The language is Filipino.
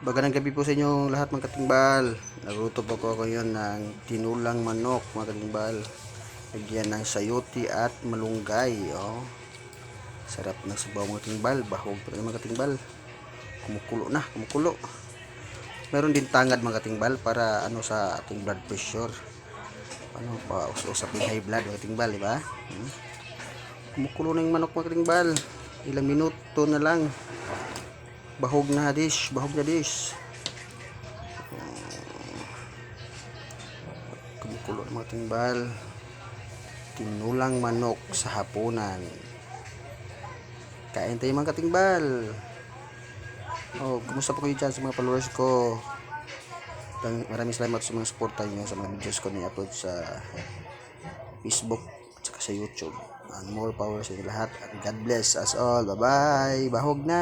Magandang gabi po sa inyo lahat mga katimbal. Nagluto po ako ngayon ng tinulang manok mga katimbal. Lagyan ng sayote at malunggay. Oh. Sarap ng sabaw mga katimbal. Bahog pa rin mga katimbal. Kumukulo na, kumukulo. Meron din tangad mga katimbal para ano sa ating blood pressure. Ano pa usap yung high blood mga katimbal, di ba? Kumukulo na yung manok mga katimbal. Ilang minuto na lang. Bahog na dish, bahog na dish. Kumukulo ng mga timbal. Tinulang manok sa hapunan. Kain tayo mga katimbal. Oh, kumusta po kayo dyan sa mga followers ko? Maraming salamat sa mga suporta nyo sa mga videos ko na i-upload sa Facebook at saka sa YouTube. And more power sa inyo lahat. And God bless us all. Bye-bye. Bahog na.